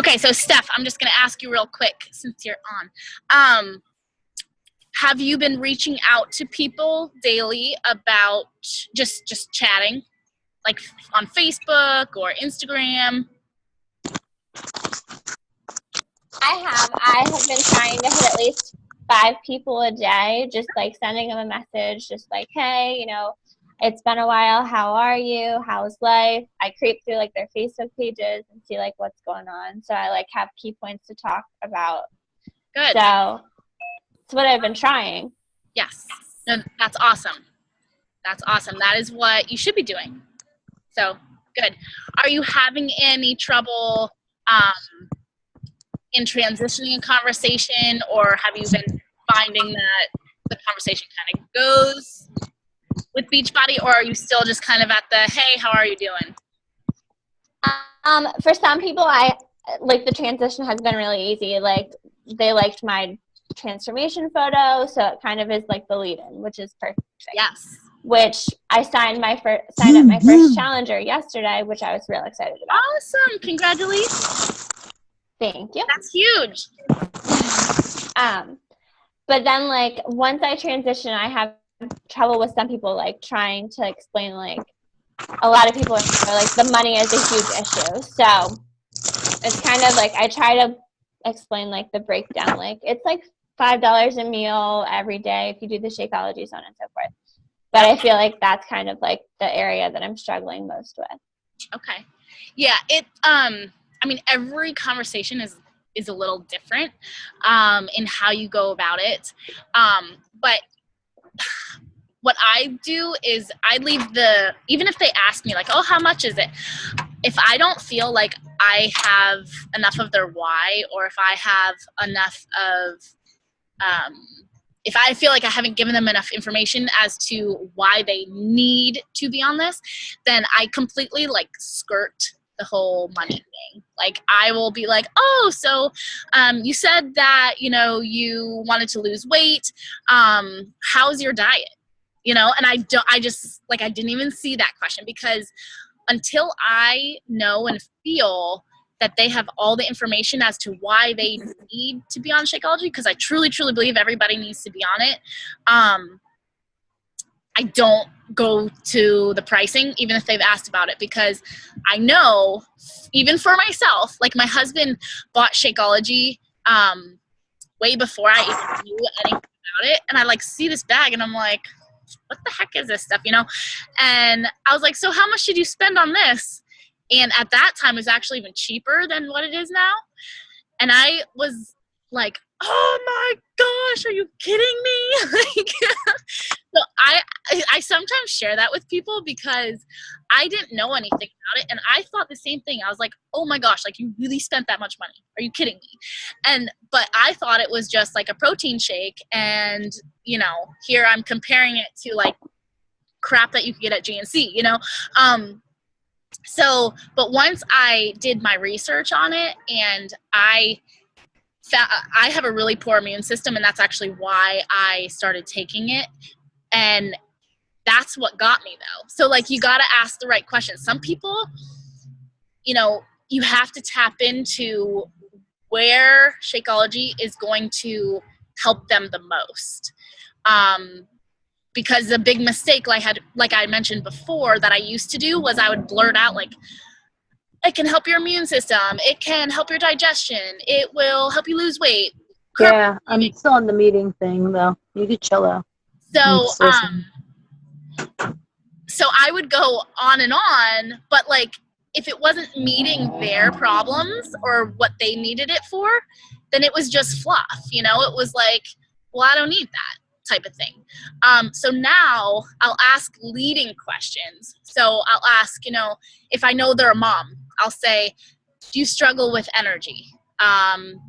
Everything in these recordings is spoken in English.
Okay, so Steph, I'm just going to ask you real quick since you're on. Have you been reaching out to people daily about just chatting, like on Facebook or Instagram? I have been trying to hit at least 5 people a day, just like sending them a message, just like, hey, you know, it's been a while. How are you? How's life? I creep through like their Facebook pages and see like what's going on. So I like have key points to talk about. Good. So that's what I've been trying. Yes. No, that's awesome. That's awesome. That is what you should be doing. So good. Are you having any trouble in transitioning a conversation, or have you been finding that the conversation kind of goes with Beachbody, or are you still just kind of at the, hey, how are you doing? For some people, I like the transition has been really easy. Like they liked my transformation photo, so it kind of is like the lead-in, which is perfect. Yes. Which I signed up my first challenger yesterday, which I was real excited about. Awesome! Congratulations. Thank you. That's huge. But then like once I transition, I have trouble with some people like trying to explain, like a lot of people are like the money is a huge issue. So it's kind of like I try to explain like the breakdown, like it's like $5 a meal every day if you do the Shakeology, so on and so forth. But I feel like that's kind of like the area that I'm struggling most with. Okay. Yeah, I mean, every conversation is a little different in how you go about it. But what I do is I leave even if they ask me like, oh, how much is it? If I don't feel like I have enough of their why, or if I have enough of, if I feel like I haven't given them enough information as to why they need to be on this, then I completely like skirt the whole money thing. Like I will be like, oh, so you said that, you know, you wanted to lose weight. How's your diet? You know, and I didn't even see that question, because until I know and feel that they have all the information as to why they need to be on Shakeology, because I truly, truly believe everybody needs to be on it, I don't go to the pricing, even if they've asked about it, because I know, even for myself, like my husband bought Shakeology way before I even knew anything about it, and I like see this bag and I'm like, what the heck is this stuff, you know? And I was like, so how much did you spend on this? And at that time, it was actually even cheaper than what it is now. And I was like, oh my gosh, are you kidding me? Like, so I sometimes share that with people because I didn't know anything about it. And I thought the same thing. I was like, oh my gosh, like you really spent that much money. Are you kidding me? But I thought it was just like a protein shake. And, you know, here I'm comparing it to like crap that you could get at GNC, you know? But once I did my research on it, and I have a really poor immune system, and that's actually why I started taking it. And that's what got me, though. So, like, you got to ask the right questions. Some people, you know, you have to tap into where Shakeology is going to help them the most. Because the big mistake, like I mentioned before, that I used to do was I would blurt out, like, it can help your immune system. It can help your digestion. It will help you lose weight. Yeah, I'm still on the meeting thing, though. You could chill out. So I would go on and on, but like if it wasn't meeting their problems or what they needed it for, then it was just fluff, you know? It was like, well, I don't need that type of thing. So now I'll ask leading questions. So I'll ask, you know, if I know they're a mom, I'll say, do you struggle with energy?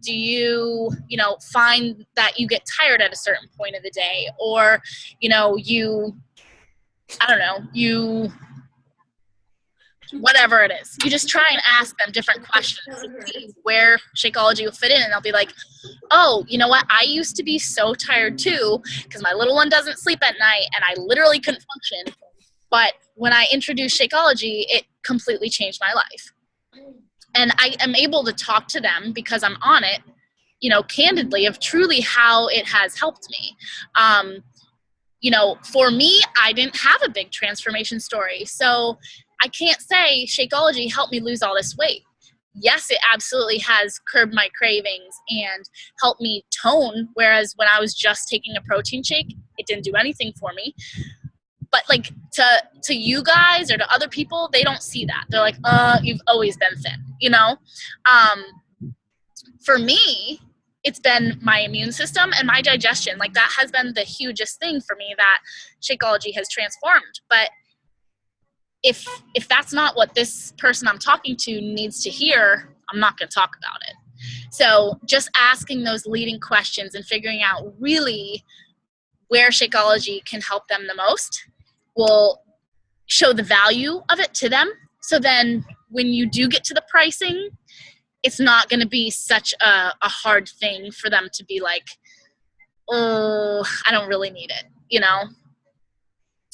Do you know, find that you get tired at a certain point of the day, or, you know, whatever it is. You just try and ask them different questions to see where Shakeology will fit in. And they'll be like, oh, you know what? I used to be so tired too, because my little one doesn't sleep at night and I literally couldn't function. But when I introduced Shakeology, it completely changed my life. And I am able to talk to them because I'm on it, you know, candidly of truly how it has helped me. You know, for me, I didn't have a big transformation story. So I can't say Shakeology helped me lose all this weight. Yes, it absolutely has curbed my cravings and helped me tone, whereas when I was just taking a protein shake, it didn't do anything for me. But like to you guys or to other people, they don't see that. They're like, you've always been thin, you know? For me, it's been my immune system and my digestion. Like that has been the hugest thing for me that Shakeology has transformed. But if that's not what this person I'm talking to needs to hear, I'm not going to talk about it. So just asking those leading questions and figuring out really where Shakeology can help them the most will show the value of it to them. So then when you do get to the pricing, it's not going to be such a hard thing for them to be like, oh, I don't really need it, you know?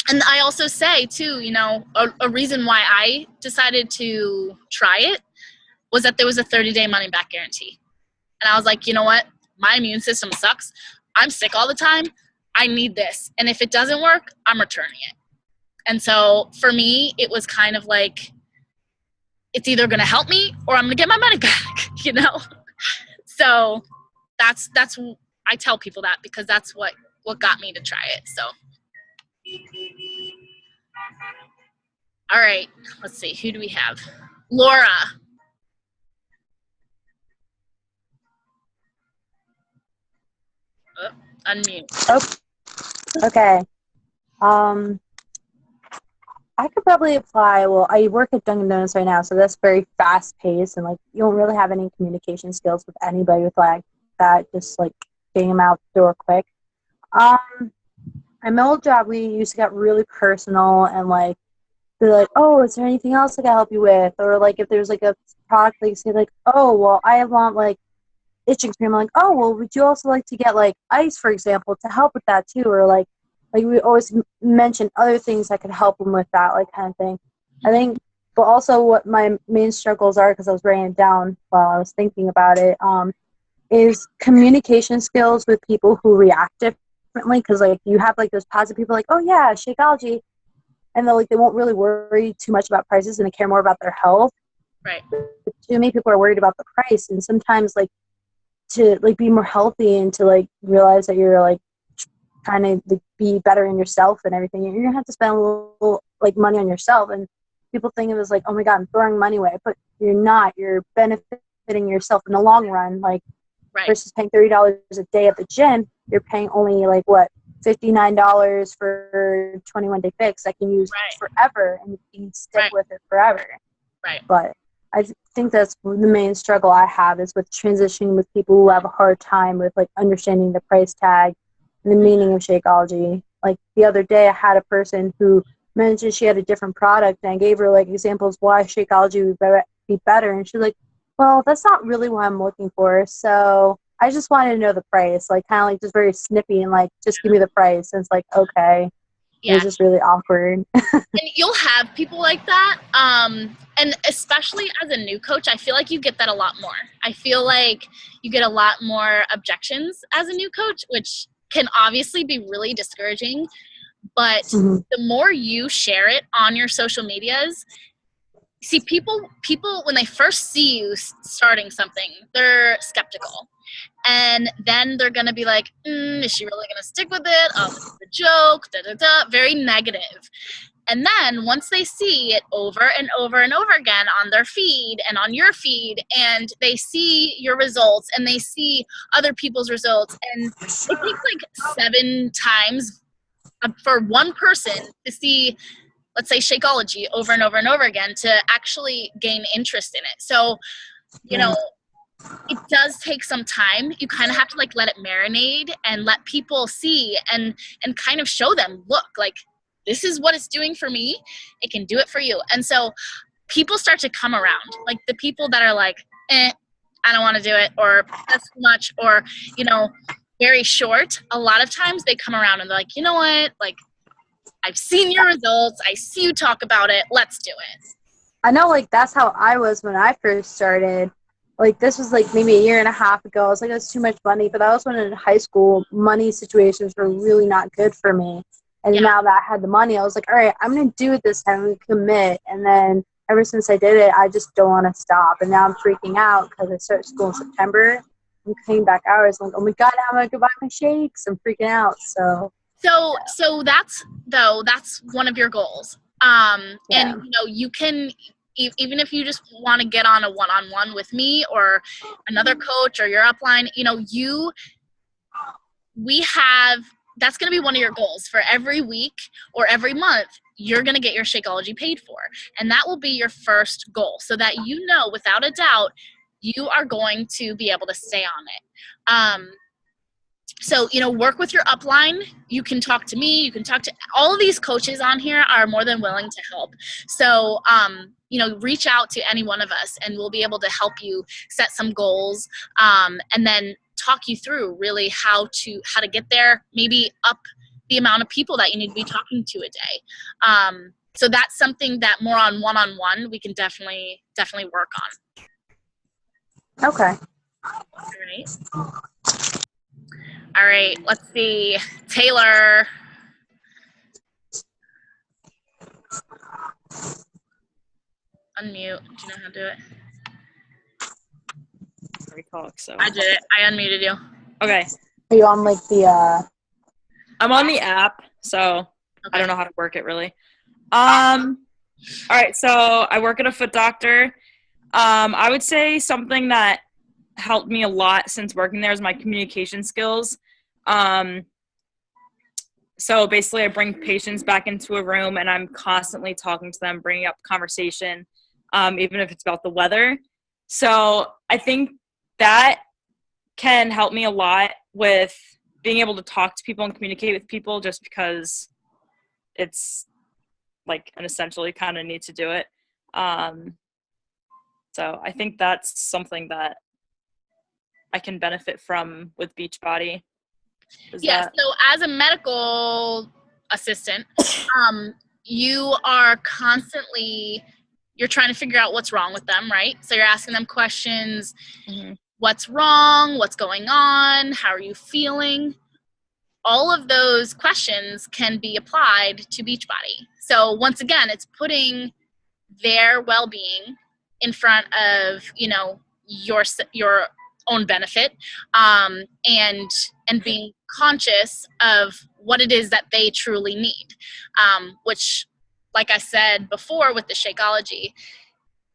And I also say too, you know, a reason why I decided to try it was that there was a 30-day money back guarantee. And I was like, you know what? My immune system sucks. I'm sick all the time. I need this. And if it doesn't work, I'm returning it. And so for me, it was kind of like, it's either going to help me or I'm going to get my money back, you know? So that's I tell people that because that's what got me to try it. So. All right, let's see. Who do we have? Laura. Oh, unmute. Oh, okay. I could probably apply. Well, I work at Dunkin' Donuts right now, so that's very fast paced, and like you don't really have any communication skills with anybody with like that. Just like getting them out the door quick. My old job, we used to get really personal and like be like, oh, is there anything else I can help you with? Or like if there's like a product, they say like, oh, well, I want like itching cream. I'm like, oh, well, would you also like to get like ice, for example, to help with that too? Or like we always mention other things that could help them with that, like kind of thing. I think, but also what my main struggles are, because I was writing it down while I was thinking about it, is communication skills with people who react differently. Because like you have like those positive people like, oh yeah, Shakeology, and they're like they won't really worry too much about prices and they care more about their health. Right. But too many people are worried about the price, and sometimes like to like be more healthy and to like realize that you're like trying to like, be better in yourself and everything, you're gonna have to spend a little like money on yourself. And people think of it as like, oh my god, I'm throwing money away, but you're not. You're benefiting yourself in the long run. Like Right. versus paying $30 a day at the gym, you're paying only like what, $59 for 21-day fix that can use forever, and you can stick with it forever. Right. But I think that's the main struggle I have is with transitioning with people who have a hard time with like understanding the price tag and the meaning of Shakeology. Like the other day I had a person who mentioned she had a different product, and I gave her like examples why Shakeology would be better, and she's like, well, that's not really what I'm looking for, so I just wanted to know the price, like kind of like just very snippy and like just give me the price. And it's like, okay. Yeah. It was just really awkward. And you'll have people like that. And especially as a new coach, I feel like you get that a lot more. I feel like you get a lot more objections as a new coach, which can obviously be really discouraging. But the more you share it on your social medias, see, people when they first see you starting something, they're skeptical. And then they're going to be like, is she really going to stick with it? Oh, this is a joke, very negative. And then once they see it over and over and over again on their feed and on your feed, and they see your results and they see other people's results, and it takes like 7 times for one person to see, let's say, Shakeology over and over and over again to actually gain interest in it. So, you know, it does take some time. You kind of have to like let it marinate and let people see and kind of show them, look, like this is what it's doing for me. It can do it for you. And so people start to come around, like the people that are like, I don't want to do it, or that's too much, or, you know, very short. A lot of times they come around and they're like, you know what, like I've seen your results. I see you talk about it. Let's do it. I know, like, that's how I was when I first started. Like, this was, like, maybe a year and a half ago. I was like, that's too much money. But that was when in high school, money situations were really not good for me. And Yeah. now that I had the money, I was like, all right, I'm going to do it this time. I'm going to commit. And then ever since I did it, I just don't want to stop. And now I'm freaking out because I start school in September. I'm cutting back hours. I'm like, oh, my God, how am I going to buy my shakes? I'm freaking out. So that's one of your goals. Yeah. And you can even if you just want to get on a one-on-one with me or another coach or your upline, that's going to be one of your goals for every week or every month. You're going to get your Shakeology paid for, and that will be your first goal, so that without a doubt you are going to be able to stay on it. So, work with your upline. You can talk to me. You can talk to all of these coaches on here are more than willing to help. So, reach out to any one of us and we'll be able to help you set some goals, and then talk you through really how to get there, maybe up the amount of people that you need to be talking to a day. So that's something that more on one-on-one we can definitely work on. Okay. All right, let's see. Taylor. Unmute. Do you know how to do it? I did it. I unmuted you. Okay. Are you on, like, the, I'm on the app, so Okay. I don't know how to work it really. All right, so I work at a foot doctor. I would say something that helped me a lot since working there is my communication skills. So basically I bring patients back into a room and I'm constantly talking to them, bringing up conversation, even if it's about the weather. So I think that can help me a lot with being able to talk to people and communicate with people, just because it's like an essential, you kind of need to do it. So I think that's something that I can benefit from with Beachbody. So as a medical assistant, you are constantly, you're trying to figure out what's wrong with them, right? So you're asking them questions. Mm-hmm. What's wrong? What's going on? How are you feeling? All of those questions can be applied to Beachbody. So once again, it's putting their well-being in front of, your own benefit, and being conscious of what it is that they truly need, which, like I said before with the Shakeology,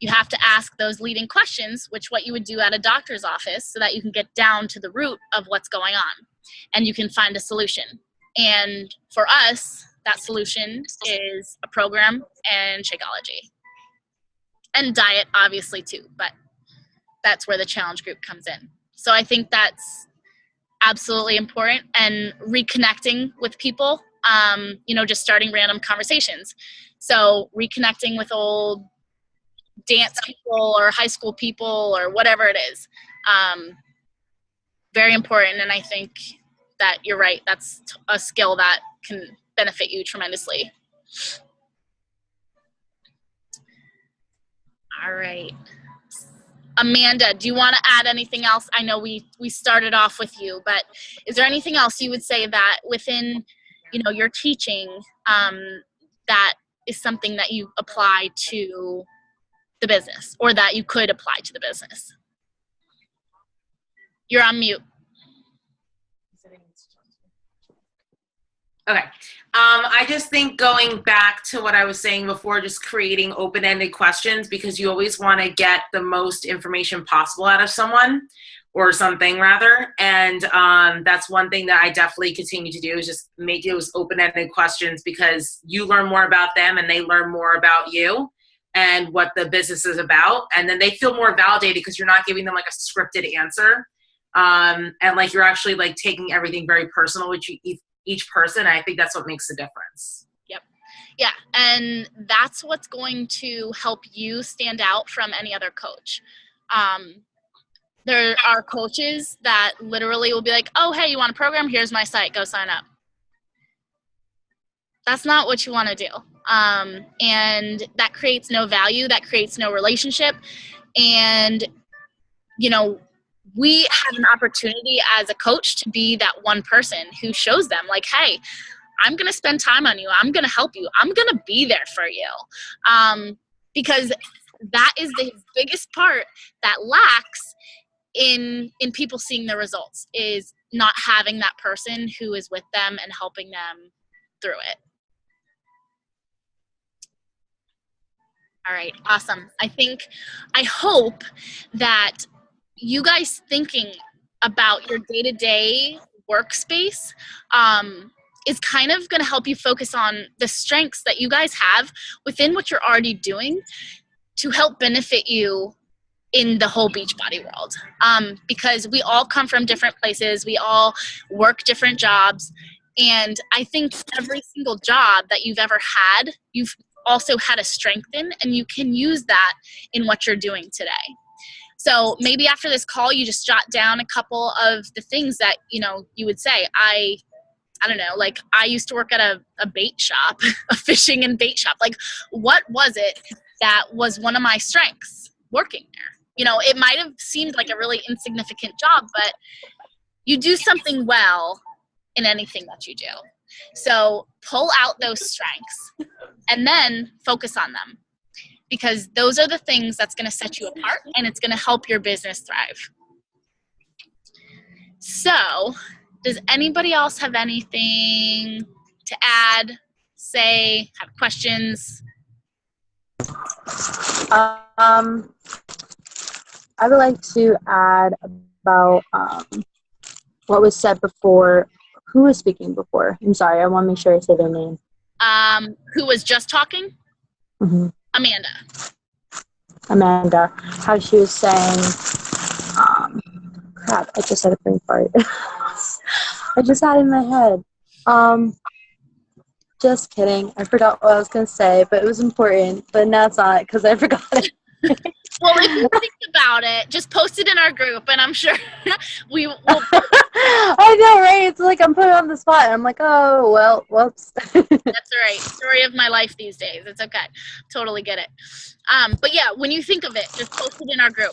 you have to ask those leading questions, which what you would do at a doctor's office, so that you can get down to the root of what's going on and you can find a solution. And for us, that solution is a program and Shakeology. And diet, obviously, too, but that's where the challenge group comes in. So I think that's absolutely important, and reconnecting with people, just starting random conversations. So reconnecting with old dance people or high school people or whatever it is. Very important, and I think that you're right. That's a skill that can benefit you tremendously. All right. Amanda, do you want to add anything else? I know we started off with you, but is there anything else you would say that within, your teaching, that is something that you apply to the business, or that you could apply to the business? You're on mute. Okay. I just think, going back to what I was saying before, just creating open-ended questions, because you always want to get the most information possible out of someone, or something rather. And that's one thing that I definitely continue to do, is just make those open-ended questions, because you learn more about them and they learn more about you and what the business is about. And then they feel more validated, because you're not giving them like a scripted answer. And like, you're actually like taking everything very personal with each person. I think that's what makes the difference. Yep. Yeah. And that's what's going to help you stand out from any other coach. There are coaches that literally will be like, oh, hey, you want a program? Here's my site. Go sign up. That's not what you want to do. And that creates no value, that creates no relationship. And, you know, we have an opportunity as a coach to be that one person who shows them like, hey, I'm going to spend time on you. I'm going to help you. I'm going to be there for you. Because that is the biggest part that lacks in people seeing the results, is not having that person who is with them and helping them through it. All right, awesome. I hope that you guys thinking about your day-to-day workspace is kind of going to help you focus on the strengths that you guys have within what you're already doing to help benefit you in the whole Beachbody world. Because we all come from different places. We all work different jobs. And I think every single job that you've ever had, you've also had a strength in, and you can use that in what you're doing today. So maybe after this call, you just jot down a couple of the things that, you know, you would say. I don't know, like I used to work at a bait shop, a fishing and bait shop. Like, what was it that was one of my strengths working there? You know, it might have seemed like a really insignificant job, but you do something well in anything that you do. So pull out those strengths and then focus on them, because those are the things that's going to set you apart, and it's going to help your business thrive. So does anybody else have anything to add, say, have questions? I would like to add about what was said before. Who was speaking before? I'm sorry. I want to make sure I say their name. Who was just talking? Mm-hmm. Amanda. How she was saying, crap, I just had a brain fart. I just had it in my head. Just kidding. I forgot what I was going to say, but it was important. But now it's not, because I forgot it. Well, if you think about it, just post it in our group, and I'm sure we will. I know, right? It's like I'm put on the spot, and I'm like, oh, well, whoops. That's all right. Story of my life these days. It's okay. Totally get it. But yeah, when you think of it, just post it in our group.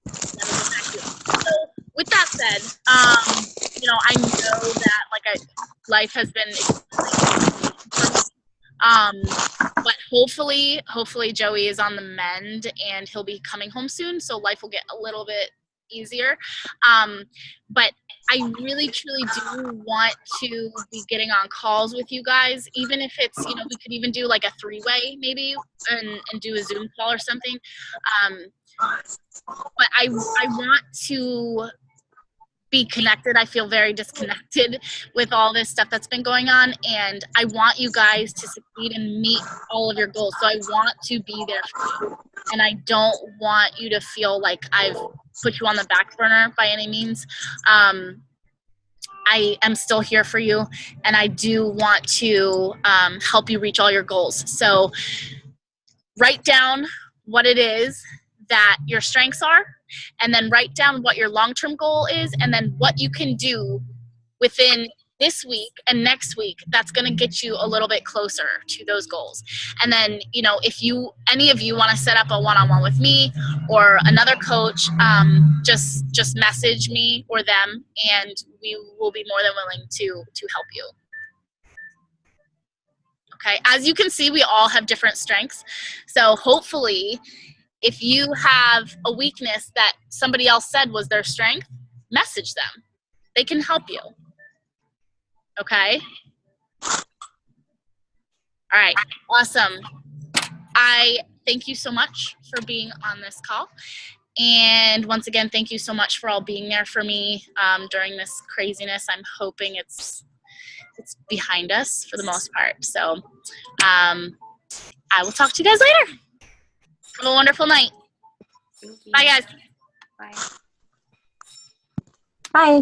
So with that said, you know, I know that life has been but hopefully Joey is on the mend and he'll be coming home soon, so life will get a little bit easier. But I really truly do want to be getting on calls with you guys, even if it's, you know, we could even do like a 3-way maybe and do a Zoom call or something. But I want to be connected. I feel very disconnected with all this stuff that's been going on, and I want you guys to succeed and meet all of your goals. So I want to be there for you, and I don't want you to feel like I've put you on the back burner by any means. I am still here for you, and I do want to help you reach all your goals. So write down what it is that your strengths are, and then write down what your long-term goal is, and then what you can do within this week and next week that's going to get you a little bit closer to those goals. And then, you know, if any of you want to set up a one-on-one with me or another coach, just message me or them, and we will be more than willing to help you. Okay, as you can see, we all have different strengths. So hopefully, if you have a weakness that somebody else said was their strength, message them. They can help you. Okay? All right, awesome. I thank you so much for being on this call. And once again, thank you so much for all being there for me during this craziness. I'm hoping it's behind us for the most part. So I will talk to you guys later. Have a wonderful night. Bye, guys. Bye. Bye.